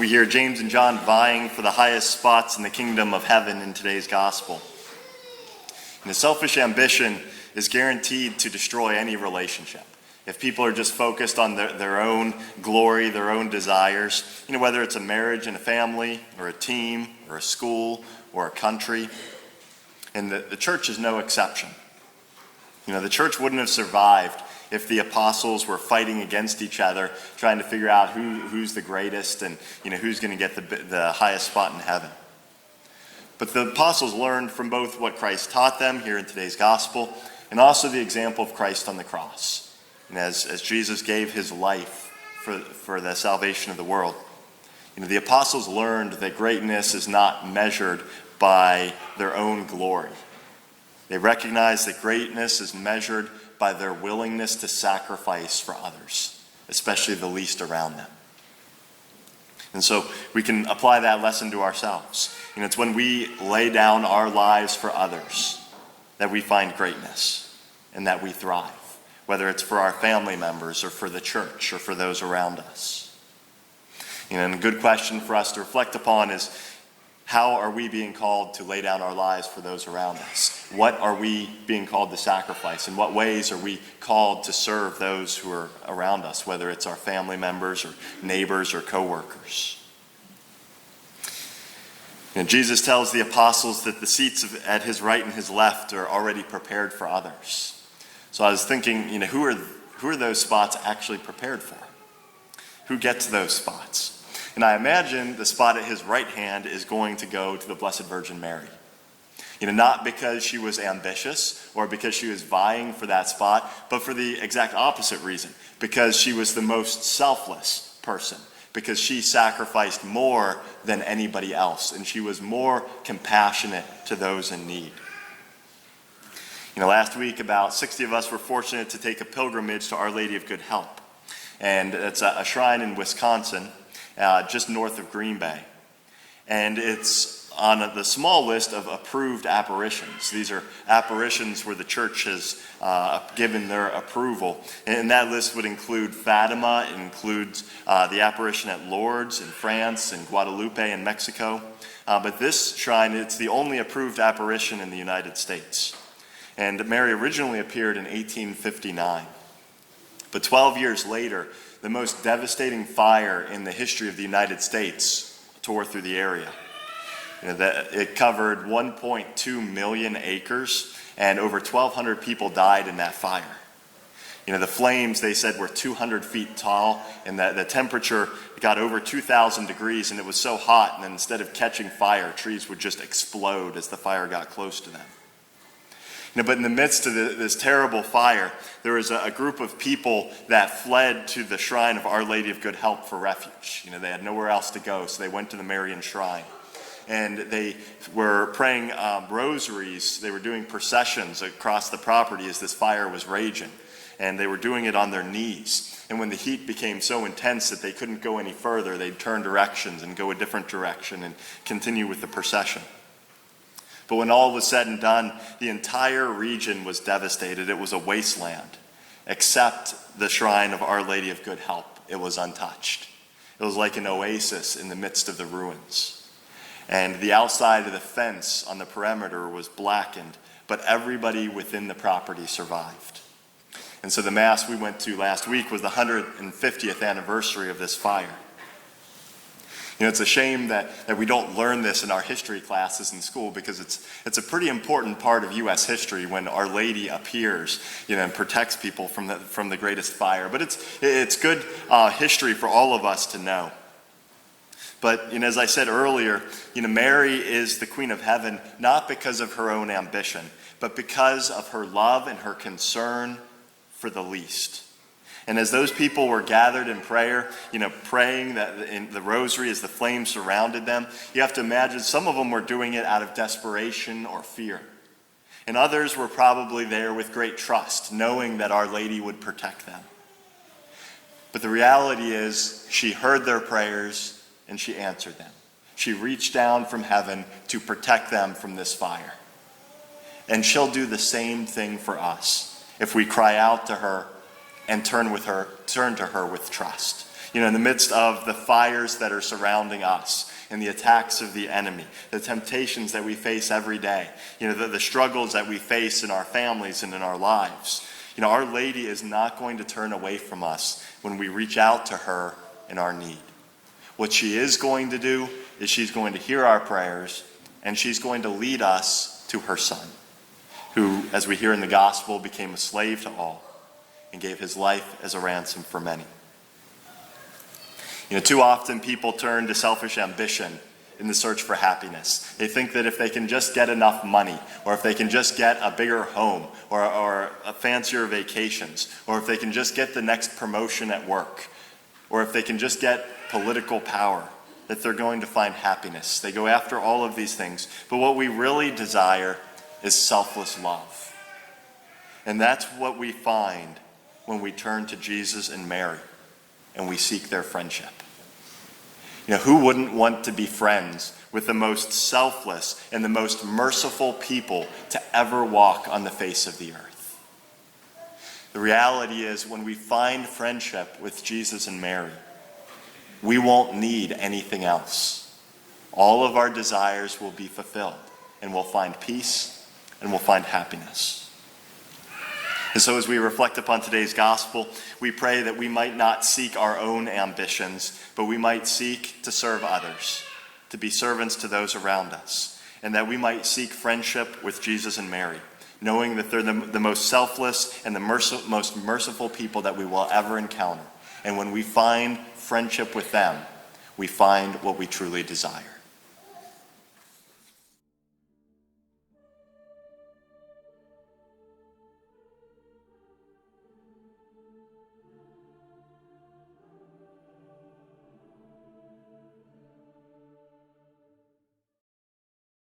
We hear James and John vying for the highest spots in the kingdom of heaven in today's gospel. And the selfish ambition is guaranteed to destroy any relationship. If people are just focused on their own glory, their own desires, whether it's a marriage and a family, or a team, or a school, or a country, and the church is no exception. The church wouldn't have survived if the apostles were fighting against each other, trying to figure out who's the greatest and who's going to get the highest spot in heaven. But the apostles learned from both what Christ taught them here in today's gospel and also the example of Christ on the cross. And as Jesus gave his life for the salvation of the world, the apostles learned that greatness is not measured by their own glory. They recognized that greatness is measured by their willingness to sacrifice for others, especially the least around them. And so we can apply that lesson to ourselves. It's when we lay down our lives for others that we find greatness and that we thrive, whether it's for our family members or for the church or for those around us. And a good question for us to reflect upon is, how are we being called to lay down our lives for those around us? What are we being called to sacrifice? In what ways are we called to serve those who are around us, whether it's our family members or neighbors or co-workers? Jesus tells the apostles that the seats at his right and his left are already prepared for others. So I was thinking, who are those spots actually prepared for? Who gets those spots? And I imagine the spot at his right hand is going to go to the Blessed Virgin Mary. Not because she was ambitious or because she was vying for that spot, but for the exact opposite reason, because she was the most selfless person, because she sacrificed more than anybody else, and she was more compassionate to those in need. Last week, about 60 of us were fortunate to take a pilgrimage to Our Lady of Good Help. And it's a shrine in Wisconsin, just north of Green Bay. And it's on the small list of approved apparitions. These are apparitions where the church has given their approval. And that list would include Fatima. It includes the apparition at Lourdes in France and Guadalupe in Mexico. But this shrine, it's the only approved apparition in the United States. And Mary originally appeared in 1859. But 12 years later, the most devastating fire in the history of the United States tore through the area. It covered 1.2 million acres, and over 1,200 people died in that fire. The flames, they said, were 200 feet tall, and the temperature got over 2,000 degrees, and it was so hot, and then instead of catching fire, trees would just explode as the fire got close to them. But in the midst of this terrible fire, there was a group of people that fled to the shrine of Our Lady of Good Help for refuge. They had nowhere else to go, so they went to the Marian shrine. And they were praying rosaries. They were doing processions across the property as this fire was raging. And they were doing it on their knees. And when the heat became so intense that they couldn't go any further, they'd turn directions and go a different direction and continue with the procession. But when all was said and done, the entire region was devastated. It was a wasteland, except the shrine of Our Lady of Good Help. It was untouched. It was like an oasis in the midst of the ruins. And the outside of the fence on the perimeter was blackened, but everybody within the property survived. And so the Mass we went to last week was the 150th anniversary of this fire. It's a shame that we don't learn this in our history classes in school, because it's a pretty important part of U.S. history when Our Lady appears, and protects people from the greatest fire. But it's good history for all of us to know. But as I said earlier, Mary is the Queen of Heaven not because of her own ambition, but because of her love and her concern for the least. And as those people were gathered in prayer, praying that in the rosary as the flames surrounded them, you have to imagine some of them were doing it out of desperation or fear. And others were probably there with great trust, knowing that Our Lady would protect them. But the reality is, she heard their prayers and she answered them. She reached down from heaven to protect them from this fire. And she'll do the same thing for us if we cry out to her and turn to her with trust. in the midst of the fires that are surrounding us and the attacks of the enemy, the temptations that we face every day, the struggles that we face in our families and in our lives. Our Lady is not going to turn away from us when we reach out to her in our need. What she is going to do is she's going to hear our prayers, and she's going to lead us to her Son, who, as we hear in the gospel, became a slave to all and gave his life as a ransom for many. Too often people turn to selfish ambition in the search for happiness. They think that if they can just get enough money, or if they can just get a bigger home, or a fancier vacations, or if they can just get the next promotion at work, or if they can just get political power, that they're going to find happiness. They go after all of these things. But what we really desire is selfless love. And that's what we find when we turn to Jesus and Mary and we seek their friendship. Who wouldn't want to be friends with the most selfless and the most merciful people to ever walk on the face of the earth? The reality is, when we find friendship with Jesus and Mary, we won't need anything else. All of our desires will be fulfilled, and we'll find peace and we'll find happiness. And so as we reflect upon today's gospel, we pray that we might not seek our own ambitions, but we might seek to serve others, to be servants to those around us, and that we might seek friendship with Jesus and Mary, knowing that they're the most selfless and the most merciful people that we will ever encounter. And when we find friendship with them, we find what we truly desire.